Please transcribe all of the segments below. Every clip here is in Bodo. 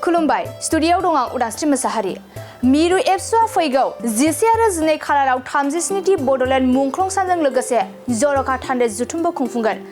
खुलुमबाय स्टुडिय'आव दं आं उदास्रि मोसाहारि मिरु एबसुआ फैगौ 10 आरो 12 खालाराव 37थि बड'लेण्ड मुंख्लं सानजों लोगोसे जर'खा थान्दै जुथुमबो खुंफुंगोन।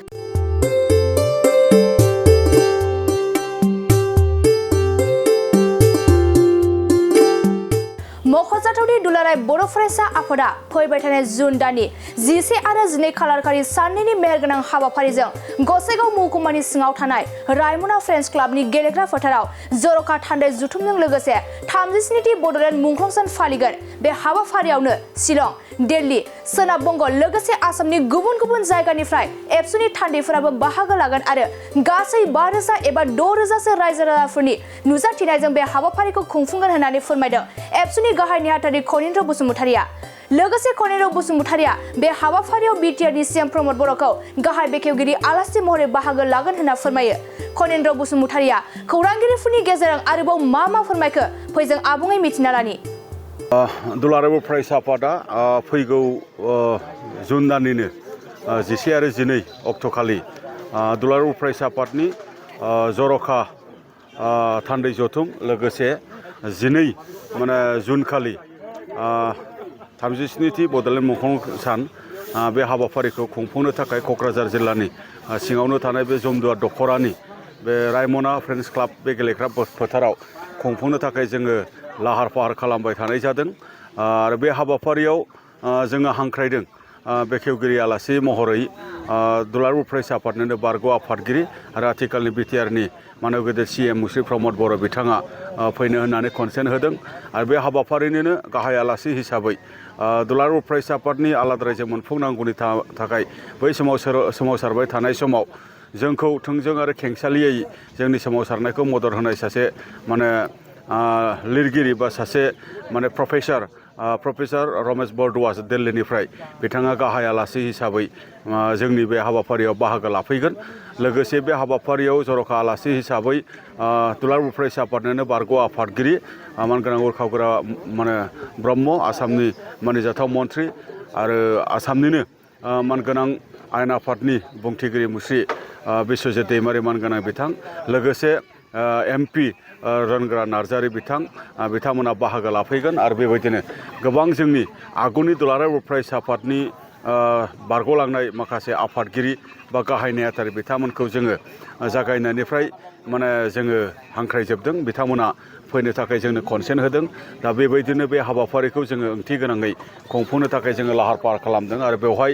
मख'जाथावदि दुलाराय बर' फरायसा आफादा फैबाय थानाय जुन दाननि 10 आरो 12 खालारखालि साननैनि मेहेरगोनां हाबाफारिजों गसाइगाव महकुमानि सिङाव थानाय रायमना फ्रेन्ड्स क्लाबनि गेलेग्रा फोथाराव जर'खा थान्दै जुथुमजों लोगोसे 37थि बड'लेण्ड मुंख्लं सान फालिगोन। बे हाबाफारियावनो शिलं, दिल्ली, सोनाब बंग लोगोसे आसामनि गुबुन गुबुन जायगानिफ्राय एबसुनि थान्दैफोराबो बाहागो लागोन आरो गासै 5,000 एबा 6,000सो रायजो राजाफोरनि नुजाथिनायजों बे हाबाफारिखौ खुंफुंगोन होननानै फोरमायदों एबसुनि गाहाय नेहाथारि खनिन्द्र बसुमतारिया। लोगोसे खनिन्द्र बसुमतारिया बे हाबाफारियाव बिटिआरनि सीएम प्रमद बर'खौ गाहाय बेखेवगिरि आलासि महरै बाहागो लागोन होनना फोरमायो। खनिन्द्र बसुमतारिया खौरांगिरिफोरनि गेजेरजों आरोबाव मा फोरमायखो फैजों आबुङै मिथिना लानि। दुलाराय बर' फरायसा आफादा फैगौ जुन दाननिनो 10 आरो 12 अक्ट'खालि दुलाराय बर' फरायसा आफादनि जर'खा थान्दै जथुम लोगोसे 12 जुन खालि 37थि बड'लेण्ड मुंख्लं सान बे हाबाफारिखौ खुंफुंनो थाखाय क'क्राझार जिल्लानि सिङावनो थानाय बे जमदुवार दख'रानि बे रायमना फ्रेन्ड्स क्लाब बे गेलेग्रा फोथाराव खुंफुंनो थाखाय जोङो लाहार फाहार खालामबाय थानाय जादों आरो बे हाबाफारियाव जोङो हांख्रायदों बेखेवगिरि आलासि महरै दुलाराय बर' फरायसा आफादनिनो बारग' आफादगिरि आरो आथिखालनि बिटिआरनि मानब गेदेर सीएम मुश्री प्रमद बर' बिथाङा फैनो होननानै कनसेन्ट होदों आरो बे हाबाफारिनिनो गाहाय आलासि हिसाबै दुलाराय बर' फरायसा आफादनि आलादा रायजो मोनफुंनांगौनि थाखाय बै समाव सोमावसारबाय थानाय समाव जोंखौ थोंजों आरो खेंसालियै जोंनि सोमावसारनायखौ मदद होनाय सासे लिरगिरि बा सासे प्रफेसर रमेश बरदुवास दिल्लीनिफ्राय बिथाङा गाहाय आलासि हिसाबै जोंनि बे हाबाफारियाव बाहागो लाफैगोन। लोगोसे बे हाबाफारियाव जर'खा आलासि हिसाबै दुलाराय बर' फरायसा आफादनिनो बारग' आफादगिरि मानगोनां उरखावग्रा ब्रह्म आसामनि मानिजाथाव मन्थ्रि आरो आसामनिनो मानगोनां आयेन आफादनि बुंथिगिरि मुश्री बिश्वजित दैमारि मानगोनां बिथां लोगोसे MP रोनग्रा नार्जारि बिथांमोना बाहागो लाफैगोन आरो बेबायदिनो गोबां जोंनि आगुनि दुलाराय बर' फरायसा आफादनि बारग'लांनाय माखासे आफादगिरि बा गाहाय नेहाथारि बिथांमोनखौ जोङो जागायनायनिफ्राय जोङो हांख्रायजोबदों। बिथांमोना फैनो थाखाय जोंनो कनसेन्ट होदों। दा बेबायदिनो बे हाबाफारिखौ जोङो ओंथि गोनाङै खुंफुंनो थाखाय जोङो लाहार फाहार खालामदों आरो बेवहाय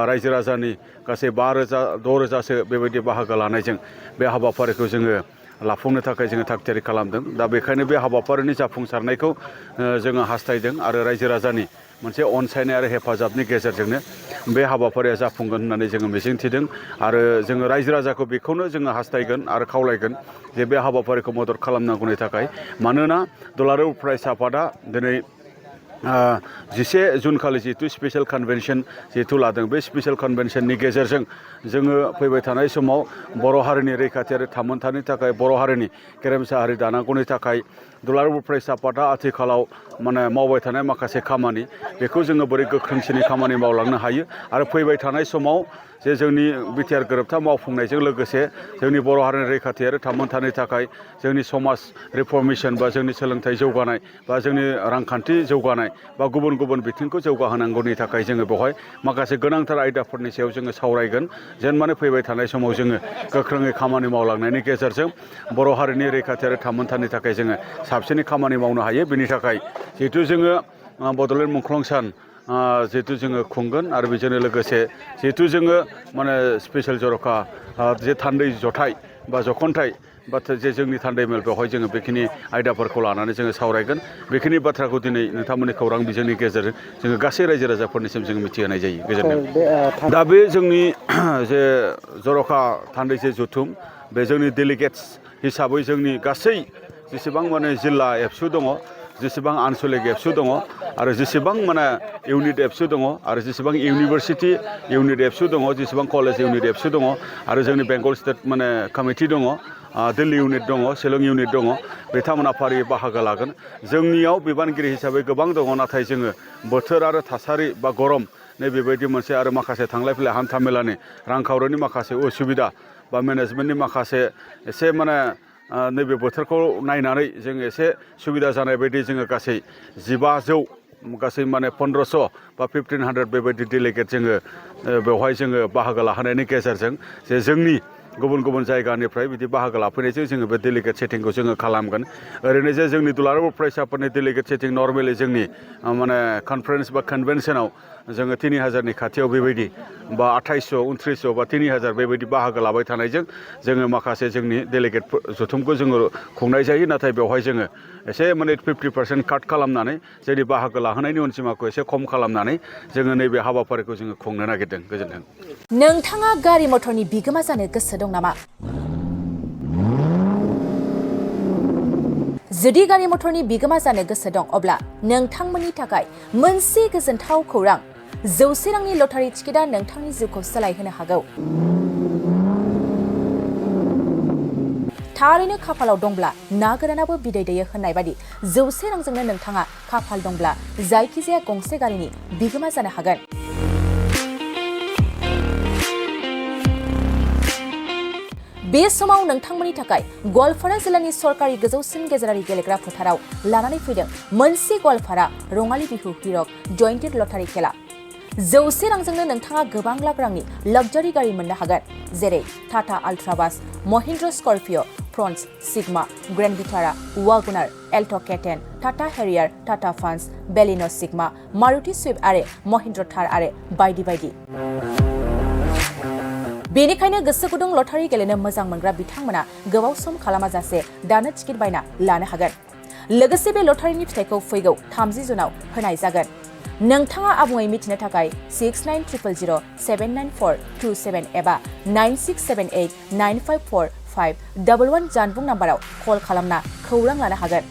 रायजो राजानि गासै 5,000 6,000सो बेबायदि बाहागो लानायजों बे हाबाफारिखौ जोङो लाफुंनो थाखाय जोङो थागथियारि खालामदों। दा बेखायनो बे हाबाफारिनि जाफुंसारनायखौ जोङो हास्थायदों आरो रायजो राजानि मोनसे अनसायनाय आरो हेफाजाबनि गेजेरजोंनो बे हाबाफारिया जाफुंगोन होननानै जोङो मिजिंथिदों आरो जोङो रायजो राजाखौ बेखौनो जोङो हास्थायगोन आरो खावलायगोन जे बे हाबाफारिखौ मदद खालामनांगौनि थाखाय। मानोना दुलाराय बर' फरायसा आफादा दिनै 10 जुन खालि जिहेतु स्पेशेल कनभेनसन लादों बे स्पेशेल कनभेनसननि गेजेरजों जोङो फैबाय थानाय समाव बर' हारिनि रैखाथि आरो थामोनथानि थाखाय बर' हारिनि गेरेमसा हारि दानांगौनि थाखाय दुलाराय बर' फरायसा आफादा आथिखालाव मावबाय थानाय माखासे खामानि बेखौ जोङो बोरै गोख्रोंसिनै खामानि मावलांनो हायो आरो फैबाय थानाय समाव जे जोंनि बिटिआर गोरोबथा मावफुंनायजों लोगोसे जोंनि बर' हारिनि रैखाथि आरो थामोनथानि थाखाय जोंनि समाज रिफर्मेसन बा जोंनि सोलोंथाइ जौगानाय बा जोंनि रांखान्थि जौगानाय बा गुबुन गुबुन बिथिंखौ जौगाहोनांगौनि थाखाय जोङो बेवहाय माखासे गोनांथार आयदाफोरनि सायाव जोङो सावरायगोन जेन फैबाय थानाय समाव जोङो गोख्रोङै खामानि मावलांनायनि गेजेरजों बर' हारिनि रैखाथि आरो थामोनथानि थाखाय जोङो साबसिनै खामानि मावनो हायो। बेनि थाखाय जिहेतु जोङो बड'लेण्ड मुंख्लं सान जिहेतु जोङो खुंगोन आरो बेजोंनो लोगोसे जिहेतु जोङो स्पेशेल जर'खा जे थान्दै जथाय बा जखनथाय बा जे जोंनि थान्दै मेल बेवहाय जोङो बेखिनि आयदाफोरखौ लानानै जोङो सावरायगोन। बेखिनि बाथ्राखौ दिनै नोंथांमोननि खौरां बिजोंनि गेजेरजों जोङो गासै रायजो राजाफोरनिसिम जोङो मिथिहोनाय जायो। गोजोनथों। दा बे जोंनि जे जर'खा थान्दै जे जुथुम बे जोंनि डेलिगेट्स हिसाबै जोंनि गासै जेसेबां जिल्ला एबसु दङ जेसेबां आनसलिक एबसु दङ आरो जेसेबां इउनिट एबसु दङ आरो जेसेबां इउनिभारसिटि इउनिट एबसु दङ जेसेबां कलेज इउनिट एबसु दङ आरो जोंनि बेंगल स्टेट कमिटि दङ दिल्ली इउनिट दङ शिलं इउनिट दङ बिथांमोना फारियै बाहागो लागोन। जोंनियाव बिबानगिरि हिसाबै गोबां दङ नाथाय जोङो बोथोर आरो थासारि बा गरम बेबायदि मोनसे आरो माखासे थांलाय फैलाय हान्था मेलानि रांखावरिनि माखासे उसुबिदा बा मेनेजमेन्टनि माखासे एसे नैबे बोथोरखौ नायनानै जों एसे सुबिदा जानाय बायदि जोङो गासै 1500 गासै माने 1500 बा 1500 बेबायदि डेलिगेट जोङो बेवहाय जोङो बाहागो लाहोनायनि गेजेरजों जे जोंनि गुबुन गुबुन जायगानिफ्राय बिदि बाहागो लाफैनायजों जोङो बे डेलिगेट सेटिंखौ जोङो खालामगोन ओरैनो जे जोंनि दुलाराय फरायसाफोरनि डेलिगेट सेटिं नर्मेलि जोंनि माने कनफारेन्स बा कनभेनसनाव जोङो 3000नि खाथियाव बेबायदि बा 2800 2900 बा 3000 बेबायदि बाहागो लाबाय थानायजों जोङो माखासे जोंनि डेलिगेट जथुमखौ जोङो खुंनाय जायो नाथाय बेवहाय जोङो एसे माने 50% काट खालामनानै जोंनि बाहागो लाहोनायनि अनजिमाखौ एसे खम खालामनानै जोङो नैबे हाबाफारिखौ जोङो खुंनो नागिरदों गोजोन्थों। नोंथाङा गारि मटरनि बिगोमा जानो गोसो दं नामा? जुदि गारि मटरनि बिगोमा जानो गोसो दं अब्ला नोंथांमोननि थाखाय मोनसे गोजोनथाव खौरां 100 रांनि लटारि टिकेटआ नोंथांनि जिउखौ सोलायहोनो हागौ। थारैनो खाफालाव दंब्ला ना गोरानाबो बिदै दैयो होननाय बादि 100 रांजोंनो नोंथाङा खाफाल दंब्ला जायखिजाया गंसे गारिनि बिगोमा जानो हागोन। बे समाव नोंथांमोननि थाखाय गवालपारा जिल्लानि सरकारि गोजौसिन गेजेरारि गेलेग्रा फोथाराव लानानै फैदों मोनसे गवालपारा रङाली बिहु हिरक जयन्तीर लटारि खेला। 100 रांजोंनो नोंथाङा गोबां लाख रांनि लाक्जारि गारि मोननो हागोन जेरै टाटा आल्ट्राबास, Mahindra Scorpio', Fronx, Sigma, Grand Vitara, WagonR, Alto' केटेन, Tata Harrier, Tata Punch, Baleno' Sigma, Maruti Swift आरो महिन्द्र थार आरो बायदि बायदि। बेनिखायनो गोसो गुदुं लटारि गेलेनो मोजां मोनग्रा बिथांमोना गोबाव सम खालामाजासे दानो टिकेट बायना लानो हागोन। लोगोसे बे लटारिनि फिथाइखौ फैगौ 30 जुनाव होनाय जागोन। नोंथाङा आबुङै मिथिनो थाखाय 6900079427 एबा 9678954511 जानबुं नाम्बाराव कल खालामना खौरां लानो हागोन।